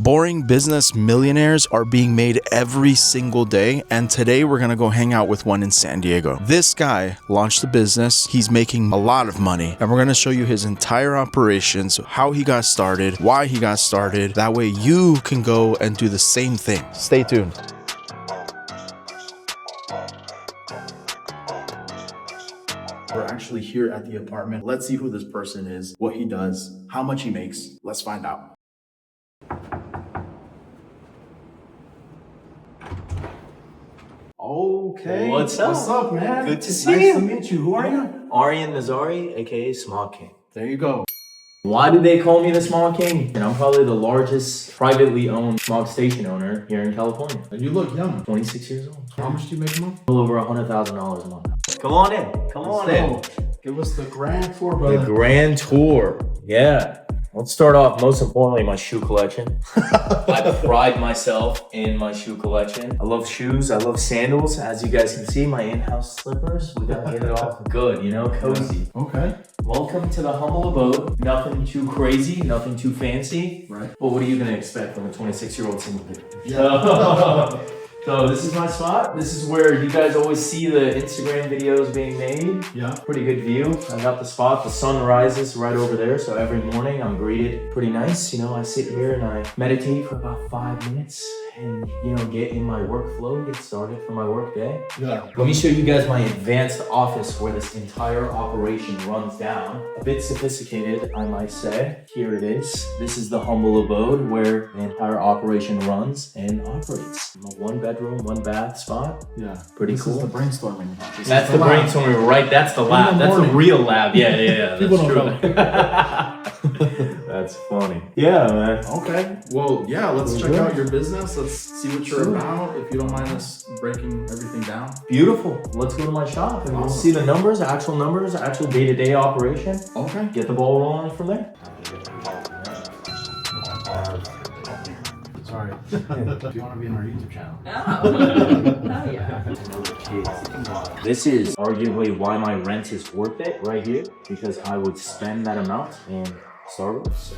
Boring business millionaires are being made every single day, and today we're gonna go hang out with one in San Diego. This guy launched a business, he's making a lot of money, and we're gonna show you his entire operations, how he got started, why he got started. That way you can go and do the same thing. Stay tuned. We're actually here at the apartment. Let's see who this person is, what he does, how much he makes. Let's find out. Okay. What's up? What's up, man? Good to see Nice you. to meet you. Who are you? Arian Nazari, aka Smog King. There you go. Why do they call me the Smog King? And I'm probably the largest privately owned smog station owner here in California. And you look young. 26 years old. How much do you make a month? A little over $100,000 a month. Come on in. Come on in. Give us the grand tour, brother. The grand tour. Yeah. Let's start off, most importantly, my shoe collection. I pride myself in my shoe collection. I love shoes. I love sandals. As you guys can see, my in-house slippers. We gotta get it off good, you know, cozy. Okay. Welcome to the humble abode. Nothing too crazy, nothing too fancy. Right. But what are you gonna expect from a 26-year-old single dude? Yeah. So this is my spot. This is where you guys always see the Instagram videos being made. Yeah. Pretty good view. I got the spot. The sun rises right over there. So every morning I'm greeted pretty nice. You know, I sit here and I meditate for about 5 minutes and, you know, get in my workflow, get started for my work day. Yeah. Let me show you guys my advanced office where this entire operation runs down. A bit sophisticated, I might say. Here it is. This is the humble abode where the entire operation runs and operates. A one bedroom, one bath spot. Yeah. Pretty This cool. is the brainstorming. That's the brainstorming, right? That's the lab. That's the real lab. Yeah. People That's don't true. That's funny. Yeah, man. Okay. Well, yeah, let's check out your business. Let's see what you're about. If you don't mind us breaking everything down. Beautiful. Let's go to my shop and we'll see the numbers, actual day-to-day operation. Okay. Get the ball rolling from there. Sorry. Do you want to be on our YouTube channel? Oh yeah. This is arguably why my rent is worth it right here, because I would spend that amount in Starbucks.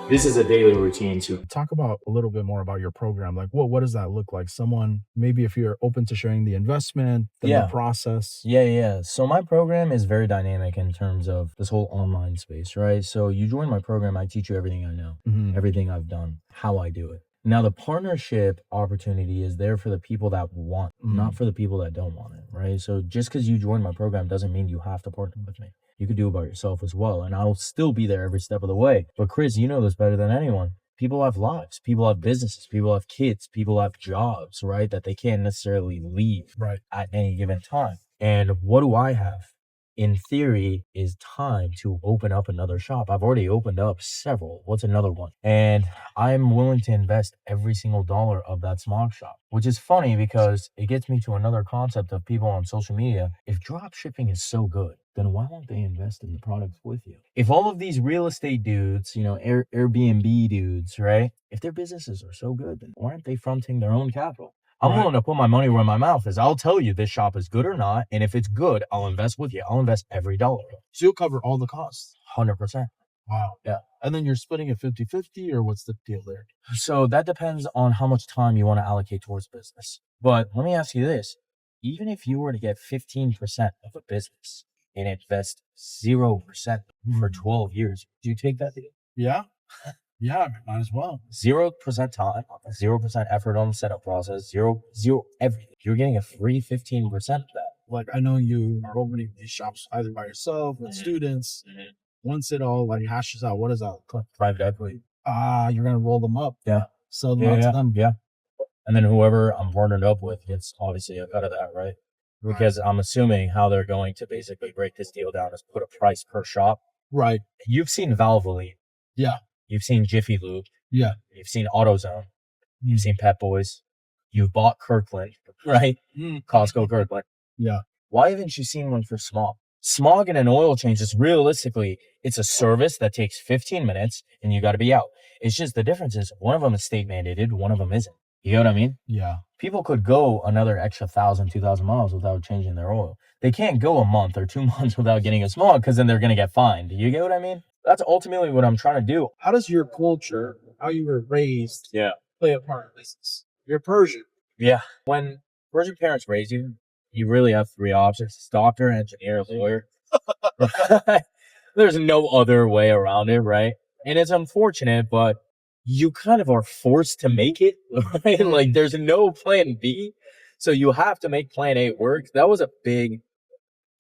This is a daily routine too. Talk about a little bit more about your program. Like, what does that look like? Someone, maybe if you're open to sharing the investment, then the process. Yeah. So my program is very dynamic in terms of this whole online space, right? So you join my program, I teach you everything I know, everything I've done, how I do it. Now, the partnership opportunity is there for the people that want, not for the people that don't want it, right? So just because you join my program doesn't mean you have to partner with me. You could do it by yourself as well, and I'll still be there every step of the way. But Chris, you know this better than anyone. People have lives, people have businesses, people have kids, people have jobs, right? That they can't necessarily leave at any given time. And what do I have? In theory, is time to open up another shop. I've already opened up several. What's another one? And I'm willing to invest every single dollar of that Smog shop, which is funny because it gets me to another concept of people on social media. If drop shipping is so good, then why won't they invest in the products with you? If all of these real estate dudes, you know, Airbnb dudes, right? If their businesses are so good, then why aren't they fronting their own capital? I'm willing to put my money where my mouth is. I'll tell you this shop is good or not. And if it's good, I'll invest with you. I'll invest every dollar. So you'll cover all the costs. 100%. Wow. Yeah. And then you're splitting it 50-50, or what's the deal there? So that depends on how much time you want to allocate towards business. But let me ask you this. Even if you were to get 15% of a business and invest 0% for 12 years, do you take that deal? Yeah. Yeah, might as well. 0% time, 0% effort on the setup process, zero everything. You're getting a free 15% of that. Like, I know you are opening these shops either by yourself with students. Once it all like hashes out, what is that? Private equity. You're gonna roll them up. Yeah. Sell them out to them. Yeah. And then whoever I'm partnered up with gets obviously a cut of that, right? Because I'm assuming how they're going to basically break this deal down is put a price per shop. Right. You've seen Valvoline. Yeah. You've seen Jiffy Lube. Yeah. You've seen AutoZone. You've seen Pep Boys. You've bought Kirkland, right? Costco Kirkland. Yeah. Why haven't you seen one for Smog? Smog in an oil change is realistically, it's a service that takes 15 minutes and you got to be out. It's just the difference is one of them is state mandated, one of them isn't. You know what I mean? Yeah. People could go another extra 1,000, 2,000 miles without changing their oil. They can't go a month or 2 months without getting a Smog because then they're going to get fined. You get what I mean? that's ultimately what I'm trying to do. How does your culture, how you were raised, Yeah. play a part in this? You're Persian. Yeah. When Persian parents raise you, you really have three options. It's doctor, engineer, lawyer. There's no other way around it, right? And it's unfortunate, but you kind of are forced to make it, right? Like there's no plan B. So you have to make plan A work. That was a big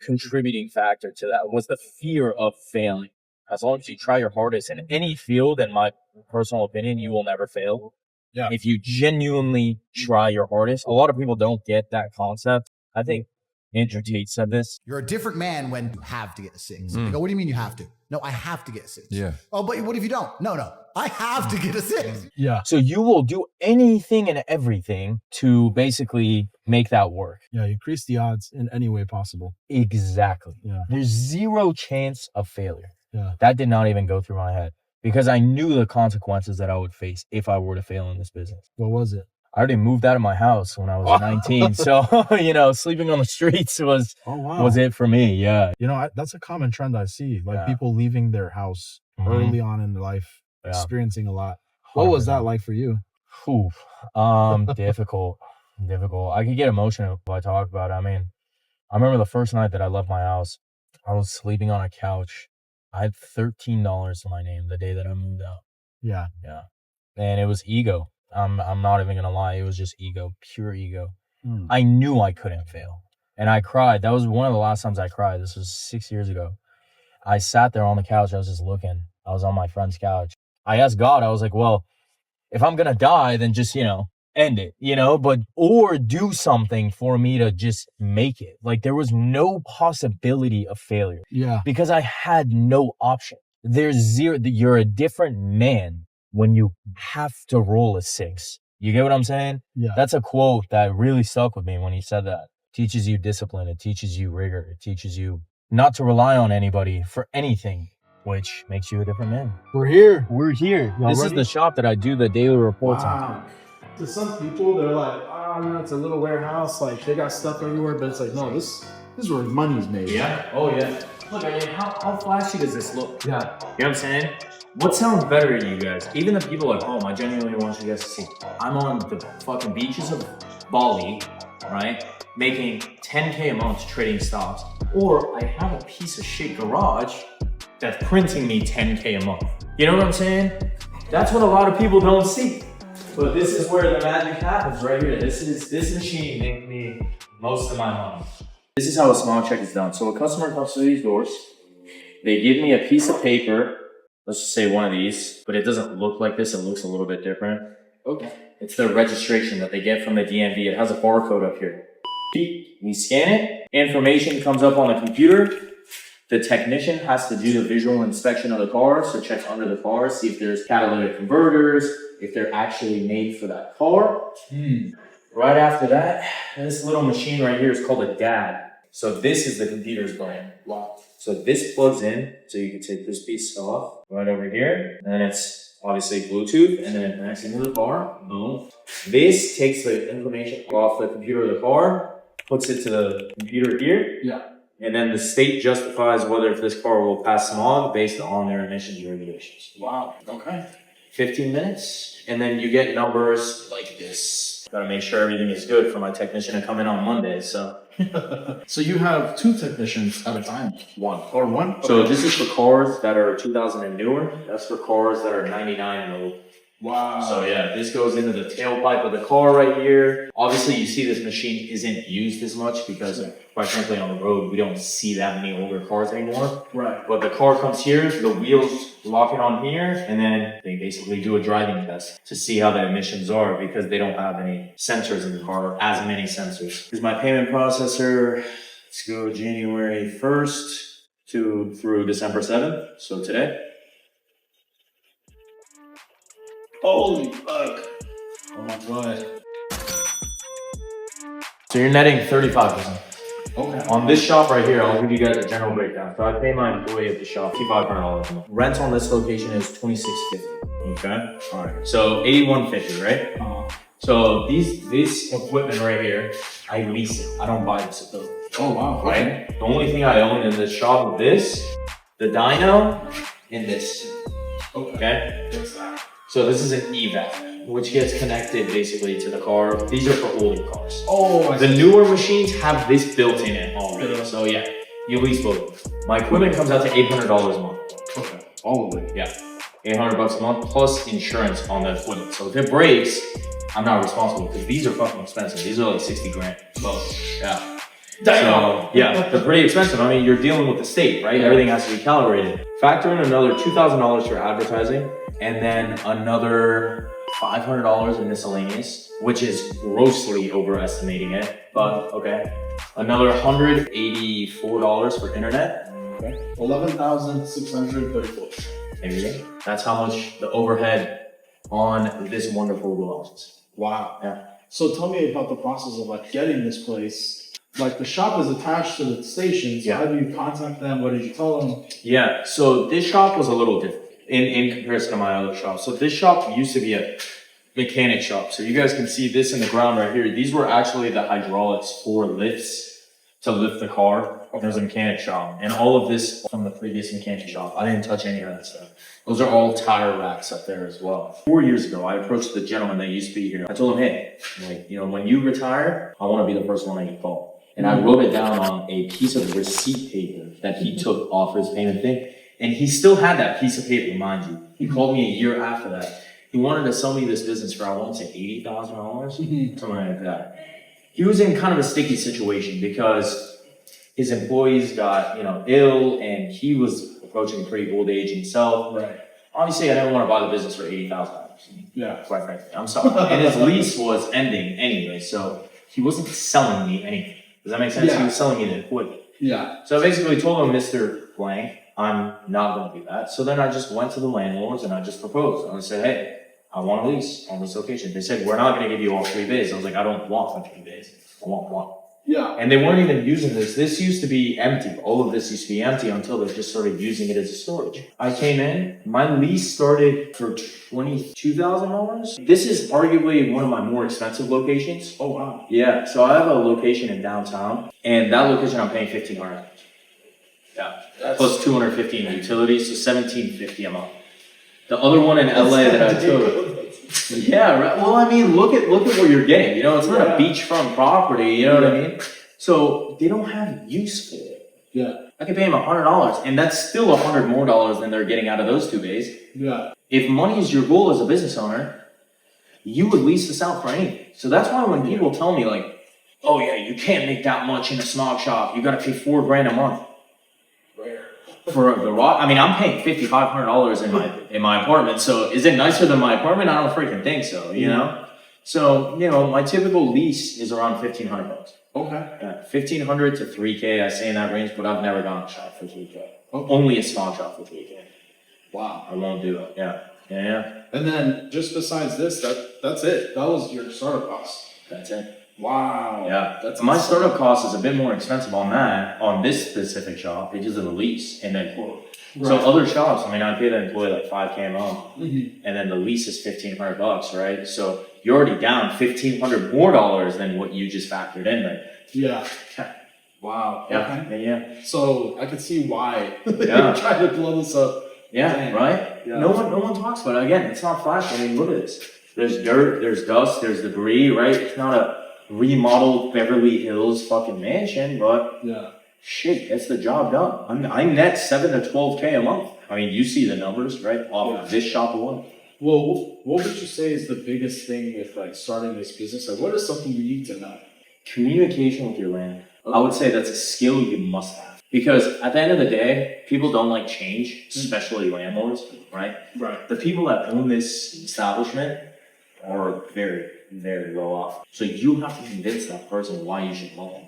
contributing factor to that, was the fear of failing. As long as you try your hardest in any field, in my personal opinion, you will never fail. Yeah. If you genuinely try your hardest. A lot of people don't get that concept. I think Andrew Tate said this. You're a different man when you have to get a 6. They go, what do you mean you have to? No, I have to get a 6. Yeah. Oh, but what if you don't? No, I have to get a 6. Yeah. So you will do anything and everything to basically make that work. Yeah, you increase the odds in any way possible. Exactly. Yeah. There's zero chance of failure. Yeah. That did not even go through my head because I knew the consequences that I would face if I were to fail in this business. What was it? I already moved out of my house when I was 19. So, sleeping on the streets was it for me. Yeah. That's a common trend I see. Like Yeah. people leaving their house early on in life, experiencing a lot. What was that like for you? Oof. Difficult. I could get emotional if I talk about it. I mean, I remember the first night that I left my house, I was sleeping on a couch. I had $13 to my name the day that I moved out. Yeah. Yeah. And it was ego. I'm not even gonna lie. It was just ego, pure ego. I knew I couldn't fail. And I cried. That was one of the last times I cried. This was 6 years ago. I sat there on the couch. I was just looking. I was on my friend's couch. I asked God, I was like, well, if I'm gonna die, then just, end it, or do something for me to just make it. Like there was no possibility of failure. Yeah. Because I had no option. There's zero. You're a different man when you have to roll a 6. You get what I'm saying? Yeah. That's a quote that really stuck with me when he said that. It teaches you discipline. It teaches you rigor. It teaches you not to rely on anybody for anything, which makes you a different man. We're here. This is the shop that I do the daily reports on. Wow. To some people, they're like, it's a little warehouse. Like they got stuff everywhere, but it's like, no, this is where money's made. Yeah. Oh, yeah. Look, I mean, how flashy does this look? Yeah. You know what I'm saying? What sounds better to you guys? Even the people at home, I genuinely want you guys to see. I'm on the fucking beaches of Bali, right? Making 10K a month trading stocks. Or I have a piece of shit garage that's printing me 10K a month. You know what I'm saying? That's what a lot of people don't see. But this is where the magic happens right here. This machine makes me most of my money. This is how a smog check is done. So a customer comes to these doors. They give me a piece of paper. Let's just say one of these, but it doesn't look like this. It looks a little bit different. Okay. It's the registration that they get from the DMV. It has a barcode up here. We scan it. Information comes up on the computer. The technician has to do the visual inspection of the car. So check under the car, see if there's catalytic converters, if they're actually made for that car. Right after that, this little machine right here is called a DAD. So this is the computer's brain. Wow. So this plugs in, so you can take this piece off right over here. And then it's obviously Bluetooth, and then it connects into the car. Boom. This takes the information off the computer of the car, puts it to the computer here. Yeah. And then the state justifies whether if this car will pass smog based on their emissions regulations. Wow. Okay. 15 minutes, and then you get numbers like this. Gotta make sure everything is good for my technician to come in on Monday, so. So you have 2 technicians at a time? One. Or one? So this is for cars that are 2000 and newer. That's for cars that are 99 and old. Wow. So yeah, this goes into the tailpipe of the car right here. Obviously you see this machine isn't used as much because quite frankly on the road, we don't see that many older cars anymore. Right. But the car comes here, the wheels lock it on here, and then they basically do a driving test to see how the emissions are because they don't have any sensors in the car, as many sensors. Here's my payment processor. Let's go January 1st through December 7th. So today. Holy fuck. Oh my god. So you're netting 35%. Okay. On this shop right here, I'll give you guys a general breakdown. So I pay my employee at the shop $500 a month. Rent on this location is $26.50. Okay? Alright. So $81.50, right? So this equipment right here, I lease it. I don't buy this equipment. Oh wow. Right? The only thing I own in this shop is this, the dyno, in this. Okay. What's that? So this is an evac, which gets connected basically to the car. These are for older cars. Oh, The newer machines have this built in it already. So yeah, you lease both. My equipment comes out to $800 a month. Okay. All of it. Yeah, $800 a month plus insurance on the equipment. So if it breaks, I'm not responsible because these are fucking expensive. These are like 60 grand. Yeah. So yeah, they're pretty expensive. I mean, you're dealing with the state, right? Everything has to be calibrated. Factor in another $2,000 for advertising, and then another $500 in miscellaneous, which is grossly overestimating it, but okay. Another $184 for internet. Okay. 11,634. There you go. That's how much the overhead on this wonderful belongs. Wow. Yeah. So tell me about the process of like getting this place. Like the shop is attached to the station. So Yeah. how do you contact them? What did you tell them? Yeah, so this shop was a little different in comparison to my other shop. So this shop used to be a mechanic shop. So you guys can see this in the ground right here. These were actually the hydraulics for lifts to lift the car. There's a mechanic shop. And all of this from the previous mechanic shop. I didn't touch any of that stuff. Those are all tire racks up there as well. 4 years ago, I approached the gentleman that used to be here. I told him, hey, like, you know, when you retire, I want to be the first one that you call. And I wrote it down on a piece of receipt paper that he took off his payment thing. And he still had that piece of paper, mind you. He called me a year after that. He wanted to sell me this business for, I want to say $80,000, something like that. He was in kind of a sticky situation because his employees got, you know, ill and he was approaching pretty old age himself. Right. Obviously, I didn't want to buy the business for $80,000. Yeah. Quite frankly, I'm sorry. And his lease was ending anyway, so he wasn't selling me anything. Does that make sense? Yeah. He was selling me the equipment. Yeah. So I basically told him, Mr. Blank, I'm not going to do that. So then I just went to the landlords and I just proposed. And I said, hey, I want a lease on this location. They said, we're not going to give you all 3 days. I was like, I don't want 3 days. I want 1. Yeah. And they weren't even using this. This used to be empty. All of this used to be empty until they just started using it as a storage. I came in. My lease started for $22,000. This is arguably one of my more expensive locations. Oh, wow. Yeah. So I have a location in downtown, and that location I'm paying $1,500. Yeah. Plus 250 in utilities, so $1,750 a month. The other one in LA that I took. Yeah, right. Well, I mean, look at what you're getting. You know, it's not a beachfront property. You know what I mean? So they don't have use for it. Yeah. I can pay them $100, and that's still $100 more than they're getting out of those 2 days. Yeah. If money is your goal as a business owner, you would lease this out for anything. So that's why when people tell me like, "Oh yeah, you can't make that much in a Smog shop. You got to pay $4 grand a month." For the raw, I mean, I'm paying $5,500 in my apartment. So is it nicer than my apartment? I don't freaking think so. You know. So you know, my typical lease is around $1,500. Okay. Yeah, $1,500 to $3,000. I say in that range, but I've never gone a shop for $3,000. Okay. Only a small shop for $3,000. Wow. I won't do it. Yeah. Yeah. And then just besides this, that's it. That was your startup cost. That's it. Wow. Yeah. That's My insane. startup cost is a bit more expensive on this specific shop because of the lease and then so other shops, I mean, I pay the employee like $5,000 a month, and then the lease is $1,500, right? So you're already down $1,500 more than what you just factored in, right? Yeah. Wow. Yeah. Okay. Yeah. So I could see why Yeah. you're trying to blow this up. Yeah. Dang. Right. Yeah. No one talks about it. Again, it's not flash. I mean, look at this. There's dirt. There's dust. There's debris. Right. It's not a remodeled Beverly Hills fucking mansion, but Yeah. shit, gets the job done. I net $7,000 to $12,000 a month. I mean, you see the numbers, right? Off of this shop alone. Well, what would you say is the biggest thing with like starting this business? Like, what is something you need to know? Communication with your land. I would say that's a skill you must have. Because at the end of the day, people don't like change, especially landlords, right? Right. The people that own this establishment are very, very well off. So you have to convince that person why you should let them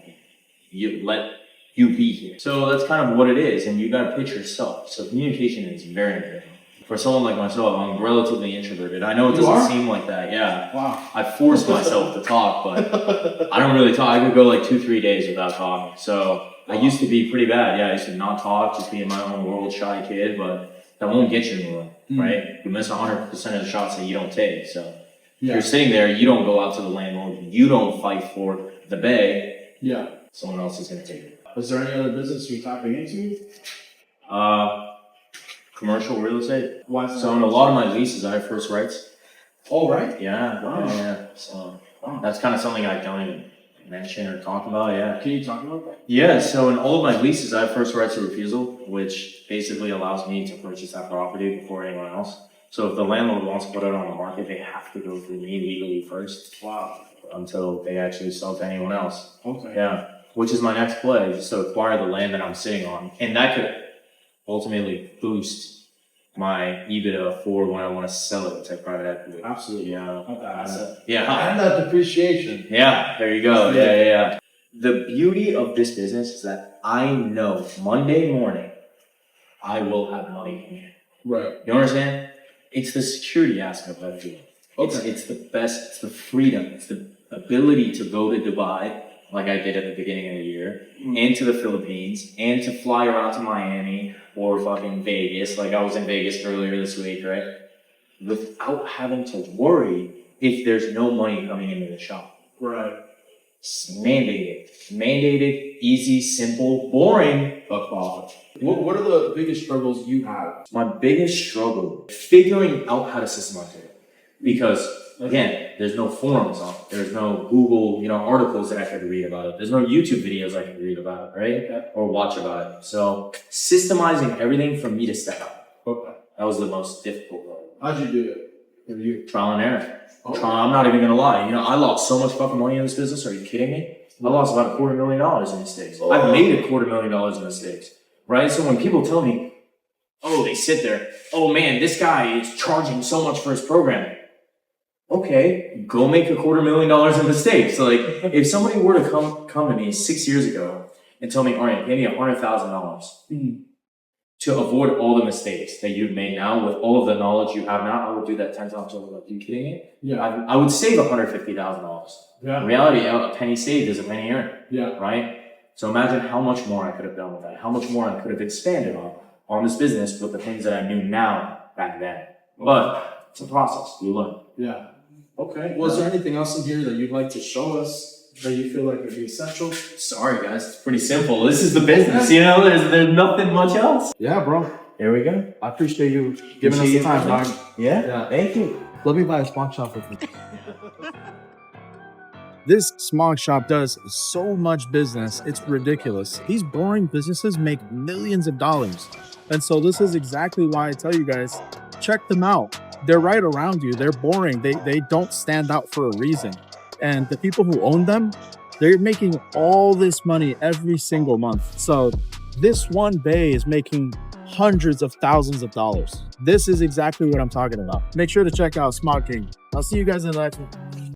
in. Let you be here. So that's kind of what it is, and you gotta pitch yourself. So communication is very important. For someone like myself, I'm relatively introverted. I know it doesn't seem like that, yeah. Wow. I force myself to talk, but I don't really talk. I could go like 2-3 days without talking. So I used to be pretty bad. Yeah, I used to not talk, just be in my own world, shy kid, but that won't get you anywhere, right? You miss 100% of the shots that you don't take. So if you're sitting there, you don't go out to the landlord, you don't fight for the bay, Yeah. someone else is gonna take it. Is there any other business you're tapping into? commercial real estate. Why? So in a lot of my leases, I have first rights. Oh, right. Yeah, Wow. yeah. So that's kind of something I don't even mention or talk about. Yeah. Can you talk about that? Yeah. So in all of my leases, I have first rights of refusal, which basically allows me to purchase that property before anyone else. So if the landlord wants to put it on the market, they have to go through me legally first. Wow. Until they actually sell to anyone else. Okay. Yeah. Which is my next play, just to acquire the land that I'm sitting on. And that could ultimately boost my EBITDA for when I want to sell it to private equity. Absolutely. Yeah. Asset. Yeah. And that depreciation. Yeah. There you go. Yeah. The beauty of this business is that I know Monday morning I will have money in here. Right. You understand? It's the security aspect of that feeling. Okay. It's the best, it's the freedom, it's the ability to go to Dubai, like I did at the beginning of the year, and to the Philippines, and to fly around to Miami or fucking Vegas, like I was in Vegas earlier this week, right? Without having to worry if there's no money coming into the shop. Right. It's mandated. Mandated, easy, simple, boring, but profit. What are the biggest struggles you have? My biggest struggle, figuring out how to systemize it. Because, again, there's no forums on it. There's no Google, articles that I could read about it. There's no YouTube videos I can read about it, right? Okay. Or watch about it. So, systemizing everything from me to step out. Okay. That was the most difficult part. How'd you do it? Trial and error. Oh. I'm not even gonna lie. I lost so much fucking money in this business. Are you kidding me? I lost about $250,000 in mistakes. I've made $250,000 in mistakes, right? So when people tell me, oh, they sit there, oh man, this guy is charging so much for his program. Okay, go make $250,000 in mistakes. So like, if somebody were to come to me 6 years ago and tell me, Arian, pay me $100,000 to avoid all the mistakes that you've made now with all of the knowledge you have now, I would do that 10 times over. Are you kidding me? Yeah. I would save $150,000. Yeah. In reality, a penny saved is a penny earned, Yeah. right? So imagine how much more I could have done with that, how much more I could have expanded on this business with the things that I knew now back then. But it's a process. You learn. Yeah. Okay. Was there anything else in here that you'd like to show us that you feel like would be essential? Sorry, guys. It's pretty simple. This is the business, There's nothing much else. Yeah, bro. Here we go. I appreciate you giving us the time, dog. Yeah. Thank you. Let me buy a Smog shop with me. This Smog shop does so much business, it's ridiculous. These boring businesses make millions of dollars. And so this is exactly why I tell you guys, check them out. They're right around you. They're boring. They don't stand out for a reason. And the people who own them, they're making all this money every single month. So this one bay is making hundreds of thousands of dollars. This is exactly what I'm talking about. Make sure to check out Smog King. I'll see you guys in the next one.